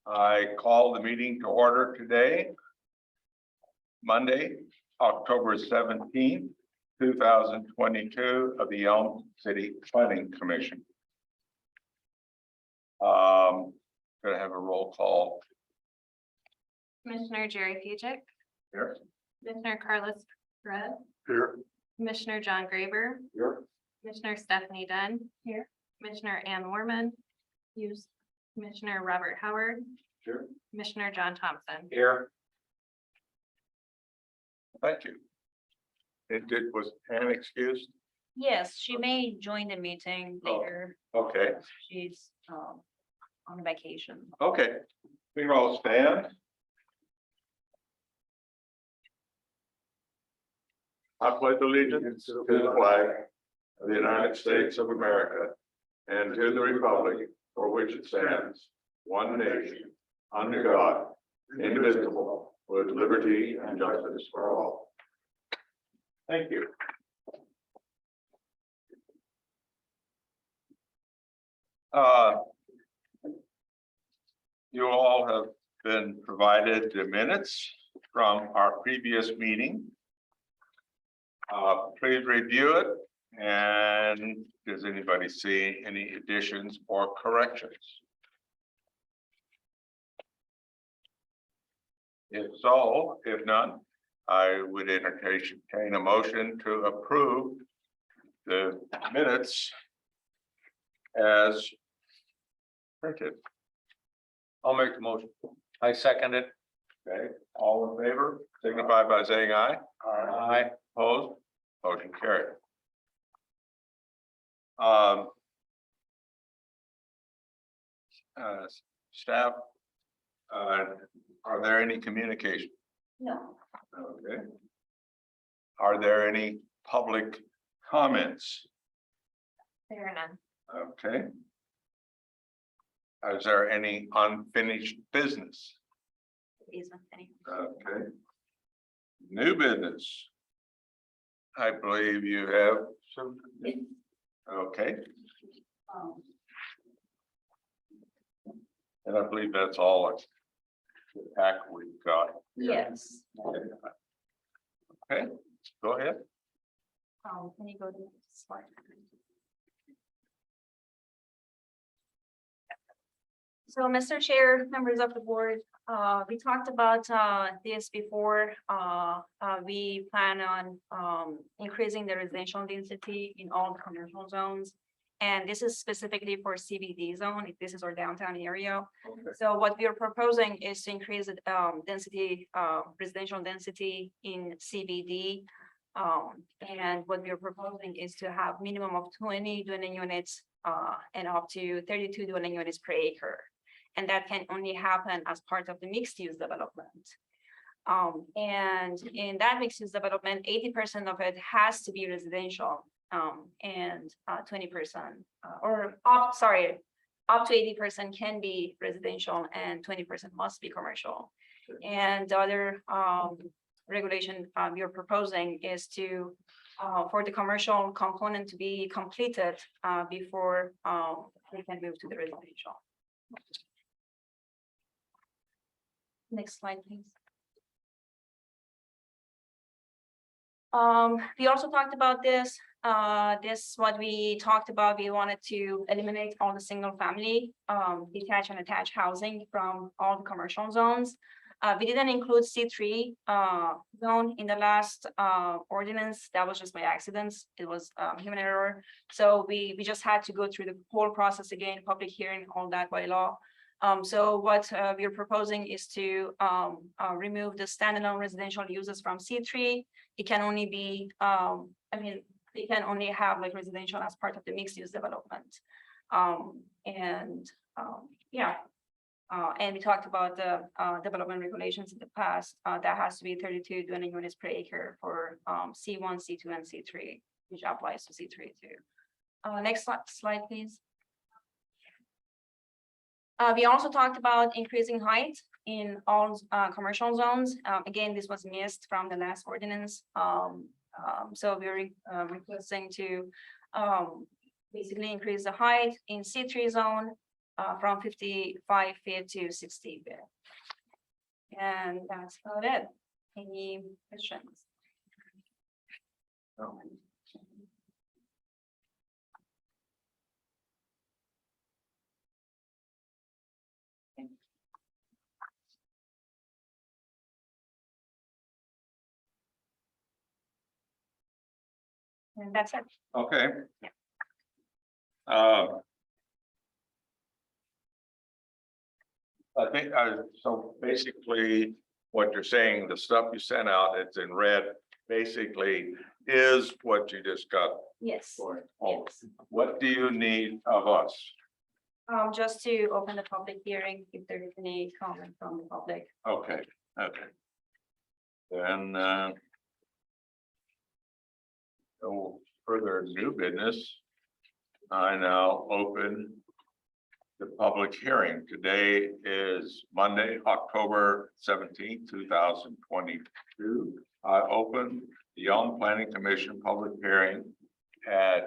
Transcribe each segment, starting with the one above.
I call the meeting to order today, Monday, October 17th, 2022 of the Elm City Planning Commission. Gonna have a roll call Commissioner Jerry Fugic, here. Commissioner Carlos Perez, Here. Commissioner John Graber, Here. Commissioner Stephanie Dunn. Here. Commissioner Ann Mormon. Use Commissioner Robert Howard, Here. Commissioner John Thompson. Here. Thank you. Was Ann excused? Yes, she may join the meeting Oh. later. Okay, She's on vacation. okay. We can all stand. I pledge allegiance to the flag of the United States of America and to the republic for which it stands, one nation, under God, indivisible, with liberty and justice for all. Thank you. You all have been provided the minutes from our previous meeting. Please review it, and does anybody see any additions or corrections? If so, if none, I would entertain a motion to approve the minutes as printed. I'll make the motion. I second it. Okay, all in favor, signify by saying aye. Aye. Opposed, motion carried. Staff, are there any communication? No. Okay. Are there any public comments? There are none. Okay. Is there any unfinished business? Isn't any. Okay. New business. I believe you have some. Okay, and I believe that's all the pack we've got. Yes. Okay, go ahead. Can you go to the slide? So, Mr. Chair, members of the board, we talked about this before. We plan on increasing the residential density in all the commercial zones. And this is specifically for CBD zone. This is our downtown area. Okay. So what we are proposing is to increase the density, residential density in CBD. And what we are proposing is to have minimum of 20 dwelling units and up to 32 dwelling units per acre. And that can only happen as part of the mixed use development. And in that mixed use development, 80% of it has to be residential, and 20% up to 80% can be residential and 20% must be commercial. And the other regulation you're proposing is to for the commercial component to be completed before we can move to the residential. Next slide, please. We also talked about this. What we talked about. We wanted to eliminate all the single family detached and attached housing from all the commercial zones. We didn't include C3 zone in the last ordinance. That was just by accident. It was human error. So we just had to go through the whole process again, public hearing, all that by law. So what we are proposing is to remove the standalone residential uses from C3. It can only be, it can only have like residential as part of the mixed use development. And we talked about the development regulations in the past. That has to be 32 dwelling units per acre for C1, C2, and C3, which applies to C3 too. Next slide, please. We also talked about increasing height in all commercial zones. Again, this was missed from the last ordinance. So we're requesting to basically increase the height in C3 zone from 55 feet to 60 feet. And that's about it. Any questions? No. And that's it. Okay. Uh, I think, so basically, what you're saying, the stuff you sent out, it's in red, basically is what you just got. Yes. Oh, Yes. what do you need of us? Just to open the public hearing, if there is any comment from the public. Okay, okay. Then, no further new business. I now open the public hearing. Today is Monday, October 17th, 2022. I open the Young Planning Commission public hearing at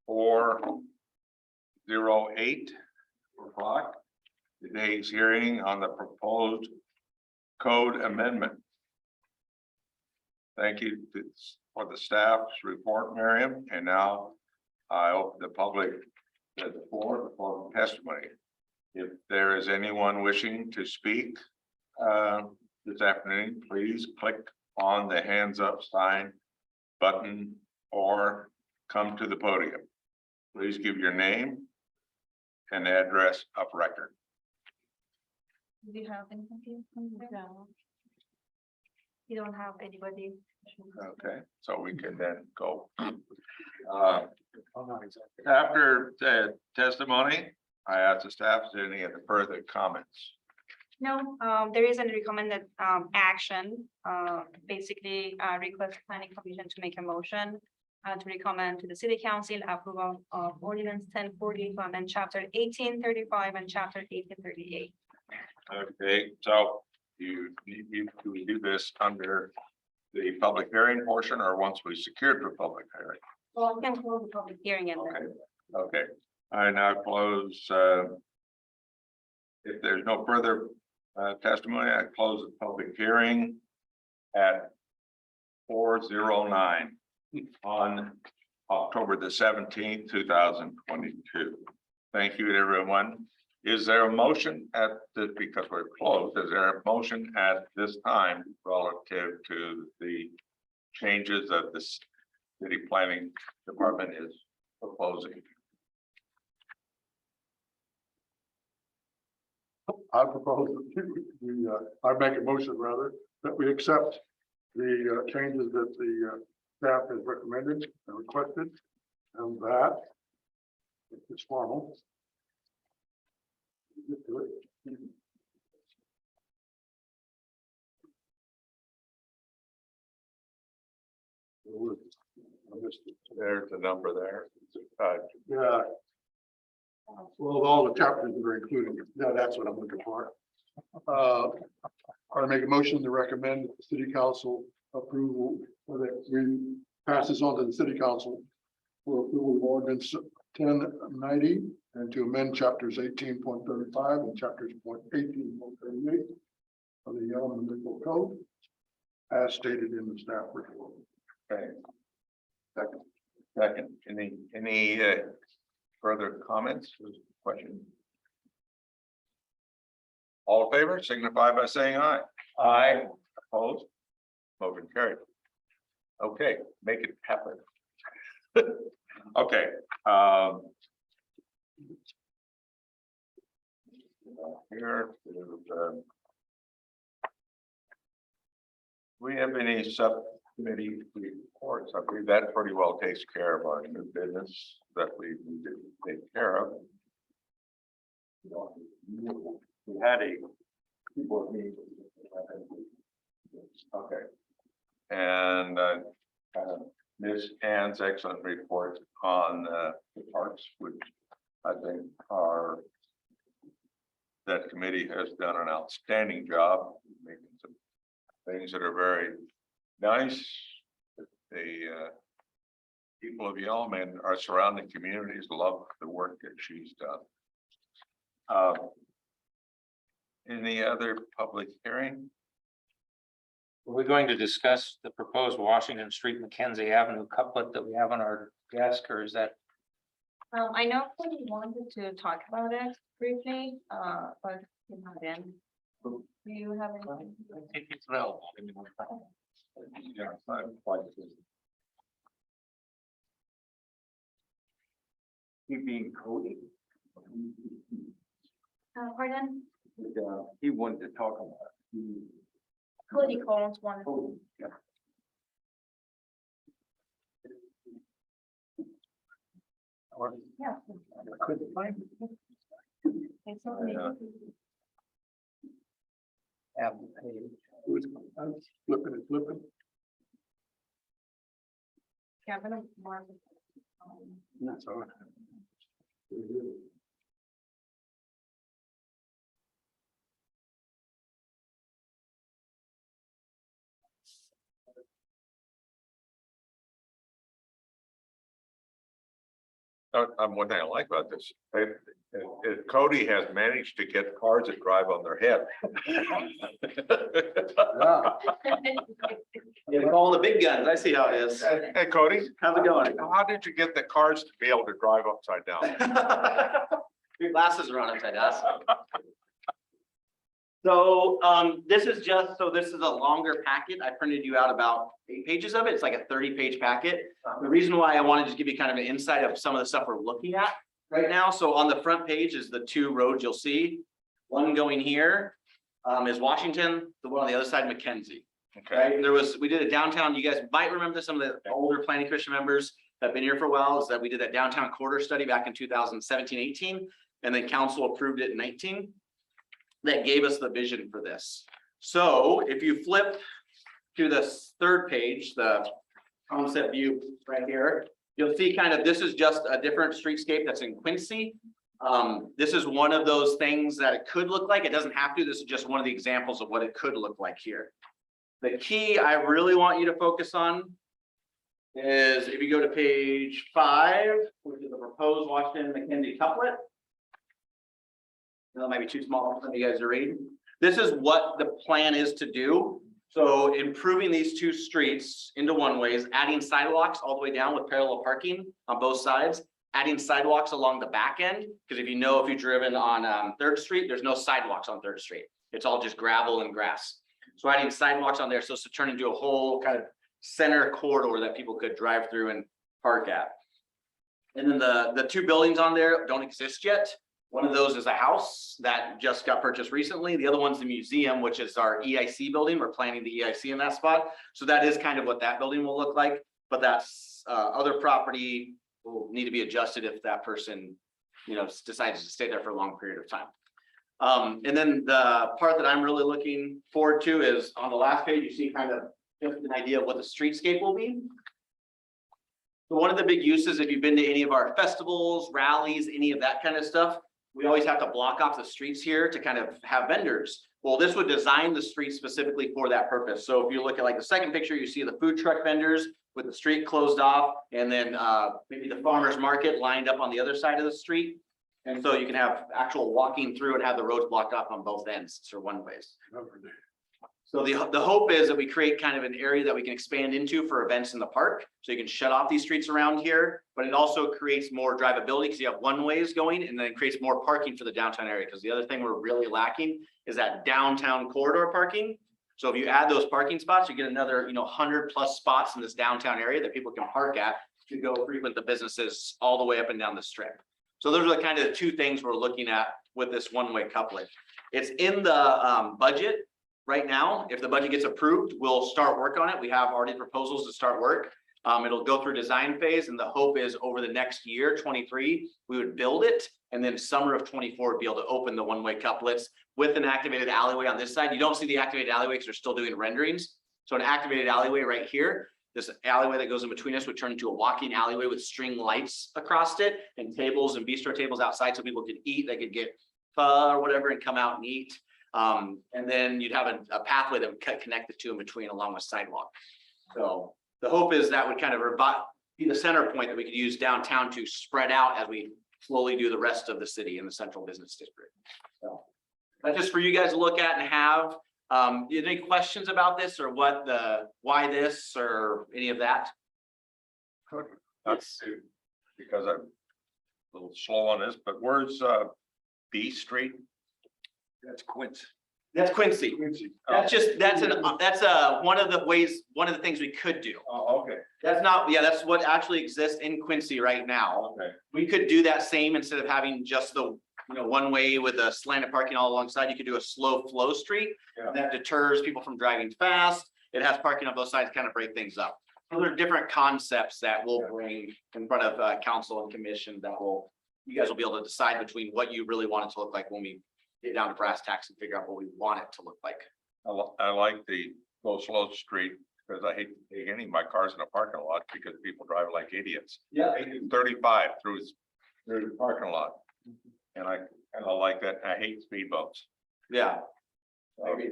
4:08 o'clock. Today's hearing on the proposed code amendment. Thank you for the staff's report, Miriam, and now I open the public to the floor for testimony. If there is anyone wishing to speak this afternoon, please click on the hands up sign button or come to the podium. Please give your name and address of record. Do you have anything? No. You don't have anybody? Okay, so we can then go. After the testimony, I ask the staff, is there any other further comments? No, there is a recommended action, basically request planning commission to make a motion to recommend to the city council approval of ordinance 1040 to amend chapter 1835 and chapter 1838. Okay, so you do this under the public hearing portion or once we secured the public hearing? Well, I can close the public hearing and Okay, then. okay. I now close, if there's no further testimony, I close the public hearing at 4:09 on October the 17th, 2022. Thank you, everyone. Is there a motion at the, because we're closed, is there a motion at this time relative to the changes that the city planning department is proposing? I propose I make a motion rather, that we accept the changes that the staff has recommended and requested. And that it's formal. There's the number there. Yeah. Well, all the chapters that are included, no, that's what I'm looking for. I make a motion to recommend the city council approval, or that we pass this on to the city council for approval of ordinance 1090 and to amend chapters 18.35 and chapters 18.38 of the Yellow Municipal Code as stated in the staff report. Okay. Second, any further comments, questions? All in favor, signify by saying aye. Aye. Opposed? Motion carried. Okay, make it happen. Okay. Here. We have any subcommittee reports? I believe that pretty well takes care of our new business that we need to take care of. We had a keyboard meeting. Okay. And Ms. Ann's excellent report on the parks, which I think that committee has done an outstanding job making some things that are very nice. They people of Yelm and our surrounding communities love the work that she's done. Any other public hearing? We're going to discuss the proposed Washington Street Mackenzie Avenue couplet that we have on our desk, or is that? I know we wanted to talk about it briefly, but you're not in. Do you have any? It's available. Yeah, I'm quite- He being Cody, Pardon? he wanted to talk about. Cody Collins one. Yeah. Yeah. I couldn't find it. It's okay. Have the page. I was flipping and flipping. Yeah, I'm gonna mark. That's all right. One thing I like about this, Cody has managed to get cars that drive on their head. Yeah, we're calling the big guns. I see how it is. Hey, Cody, How's it going? how did you get the cars to be able to drive upside down? Your glasses are on upside down. So, this is a longer packet. I printed you out about 8 pages of it. It's like a 30-page packet. The reason why I wanted to give you kind of an insight of some of the stuff we're looking at right now. So on the front page is the 2 roads you'll see. One going here, is Washington, the one on the other side, Mackenzie. Okay, Right, we did a downtown, you guys might remember this, some of the older planning commission members that have been here for a while, is that we did that downtown corridor study back in 2017, 18, and then council approved it in 19. That gave us the vision for this. So if you flip to the 3rd page, the concept view right here, you'll see kind of, this is just a different streetscape that's in Quincy. This is one of those things that it could look like. It doesn't have to. This is just one of the examples of what it could look like here. The key I really want you to focus on is if you go to page 5, which is the proposed Washington Mackenzie couplet. That might be too small for you guys to read. This is what the plan is to do. So improving these 2 streets into one-ways, adding sidewalks all the way down with parallel parking on both sides, adding sidewalks along the back end. Because if you've driven on 3rd Street, there's no sidewalks on 3rd Street. It's all just gravel and grass. So adding sidewalks on there, so it's to turn into a whole kind of center corridor that people could drive through and park at. And then the 2 buildings on there don't exist yet. One of those is a house that just got purchased recently. The other one's the museum, which is our EIC building. We're planning the EIC in that spot. So that is kind of what that building will look like. But that's other property will need to be adjusted if that person, decides to stay there for a long period of time. And then the part that I'm really looking forward to is on the last page, you see kind of just an idea of what the streetscape will be. So one of the big uses, if you've been to any of our festivals, rallies, any of that kind of stuff, we always have to block off the streets here to kind of have vendors. Well, this would design the street specifically for that purpose. So if you look at like the second picture, you see the food truck vendors with the street closed off, and then maybe the farmer's market lined up on the other side of the street. And so you can have actual walking through and have the roads blocked off on both ends, so one ways. So the hope is that we create kind of an area that we can expand into for events in the park. So you can shut off these streets around here, but it also creates more drivability because you have one ways going, and then it creates more parking for the downtown area. Because the other thing we're really lacking is that downtown corridor parking. So if you add those parking spots, you get another, 100+ spots in this downtown area that people can park at to go frequent the businesses all the way up and down the strip. So those are the kind of 2 things we're looking at with this one-way couplet. It's in the budget right now. If the budget gets approved, we'll start work on it. We have already proposals to start work. It'll go through design phase, and the hope is over the next year, 23, we would build it, and then summer of 24 be able to open the one-way couplets with an activated alleyway on this side. You don't see the activated alleyway because they're still doing renderings. So an activated alleyway right here, this alleyway that goes in between us would turn into a walking alleyway with string lights across it and tables and bistro tables outside so people could eat. They could get pho or whatever and come out and eat. And then you'd have a pathway that would connect the 2 in between along with sidewalk. So the hope is that would kind of be the center point that we could use downtown to spread out as we slowly do the rest of the city in the central business district. So that's just for you guys to look at and have. You have any questions about this or why this or any of that? That's because I'm a little slow on this, but where's B Street? That's Quince. That's Quincy. That's one of the things we could do. Oh, okay, That's what actually exists in Quincy right now. okay. We could do that same instead of having just the, one way with a slanted parking all alongside. You could do a slow flow street. Yeah. That deters people from driving fast. It has parking on both sides, to kind of break things up. So there are different concepts that we'll bring in front of council and commission you guys will be able to decide between what you really want it to look like when we get down to brass tacks and figure out what we want it to look like. I like the go slow street because I hate to take any of my cars in a parking lot because people drive like idiots. Yeah. They do 35 through the parking lot. And I kind of like that. I hate speed bumps. Yeah.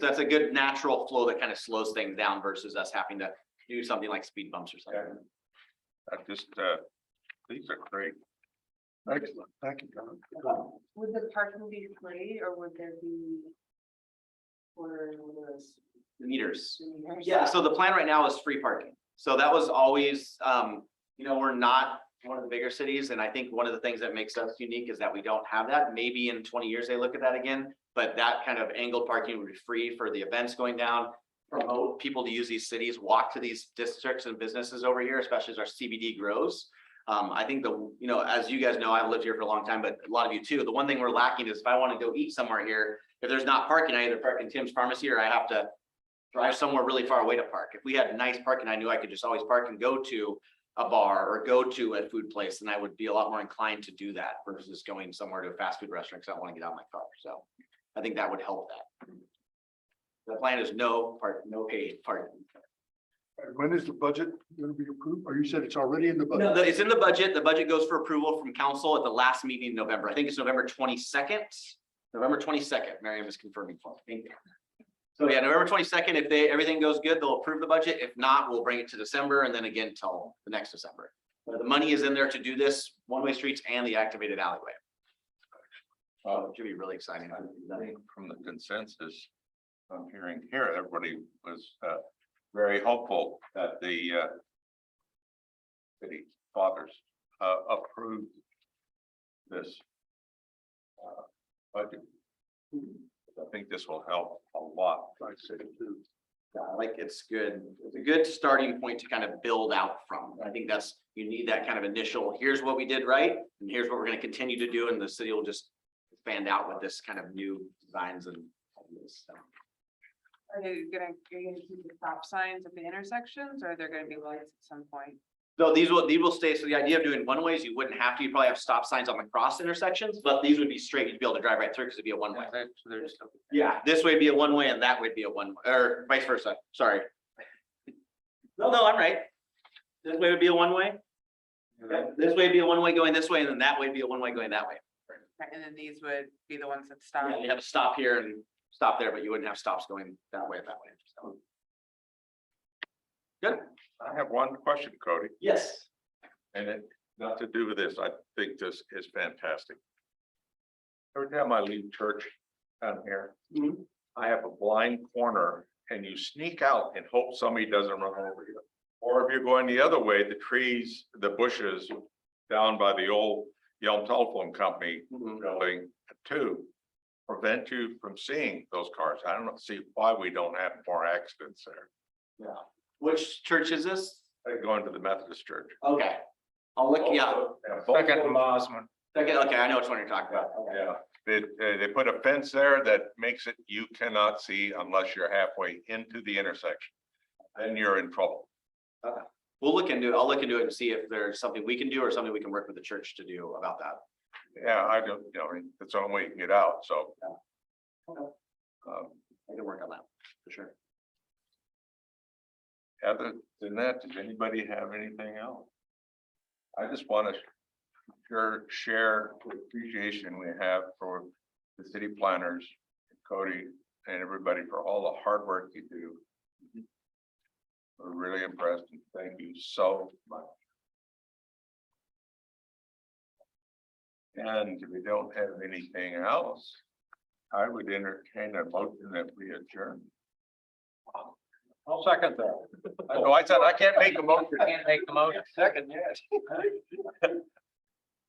That's a good natural flow that kind of slows things down versus us having to do something like speed bumps or something. I just, these are great. Excellent, thank you, John. Would the parking be free or would there be? Or The meters. Yeah, so the plan right now is free parking. So that was always, we're not one of the bigger cities. And I think one of the things that makes us unique is that we don't have that. Maybe in 20 years, they look at that again, but that kind of angled parking would be free for the events going down. Promote people to use these cities, walk to these districts and businesses over here, especially as our CBD grows. I think as you guys know, I've lived here for a long time, but a lot of you too, the one thing we're lacking is if I want to go eat somewhere here, if there's not parking, I either park in Tim's Pharmacy or I have to drive somewhere really far away to park. If we had nice parking, I knew I could just always park and go to a bar or go to a food place, and I would be a lot more inclined to do that versus going somewhere to a fast food restaurant because I don't want to get out of my car. So I think that would help that. The plan is no paid parking. And when is the budget going to be approved? Or you said it's already in the No, budget? it's in the budget. The budget goes for approval from council at the last meeting in November. I think it's November 22nd. November 22nd. Miriam is confirming for me. So yeah, November 22nd, if everything goes good, they'll approve the budget. If not, we'll bring it to December and then again till the next December. But the money is in there to do this one-way streets and the activated alleyway. It should be really exciting. I think from the consensus I'm hearing here, everybody was very hopeful that the city fathers approved this budget. I think this will help a lot. Yeah, it's good. It's a good starting point to kind of build out from. I think you need that kind of initial, here's what we did right, and here's what we're going to continue to do, and the city will just expand out with this kind of new designs and ideas. So. are you gonna keep the stop signs at the intersections or are there gonna be lights at some point? So these will stay. So the idea of doing one ways, you wouldn't have to. You probably have stop signs on the cross intersections, but these would be straight. You'd be able to drive right through because it'd be a one way. Yeah, this way would be a one way and that would be a one, or vice versa. Sorry. No, I'm right. This way would be a one way. This way would be a one way going this way, and then that way would be a one way going that way. And then these would be the ones that stop. Yeah, you have to stop here and stop there, but you wouldn't have stops going that way. So. Good. I have one question, Cody, Yes. and it not to do with this. I think this is fantastic. Every time I leave church down here, Mhm. I have a blind corner and you sneak out and hope somebody doesn't run over you. Or if you're going the other way, the trees, the bushes down by the old Yelm Telephone Company Mhm. building too prevent you from seeing those cars. I don't see why we don't have more accidents there. Yeah. Which church is this? Like going to the Methodist church. Okay. I'll look, yeah. Second Mosman. Okay, I know which one you're talking about. Okay. Yeah, they put a fence there that makes it, you cannot see unless you're halfway into the intersection. Then you're in trouble. We'll look into it. I'll look into it and see if there's something we can do or something we can work with the church to do about that. Yeah, I don't, it's the only way you can get out, so. Okay. I can work on that for sure. Other than that, does anybody have anything else? I just want to share the appreciation we have for the city planners, Cody, and everybody for all the hard work you do. We're really impressed and thank you so much. And if we don't have anything else, I would entertain a motion that we adjourn. I'll second that. Oh, I said I can't make a motion. Can't make the motion. Second, yes.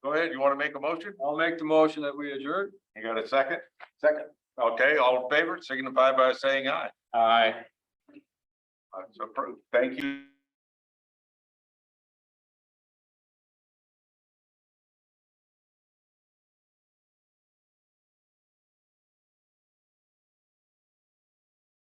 Go ahead, you want to make a motion? I'll make the motion that we adjourn. You got a second? Second. Okay, all in favor, signify by saying aye. Aye. That's approved. Thank you.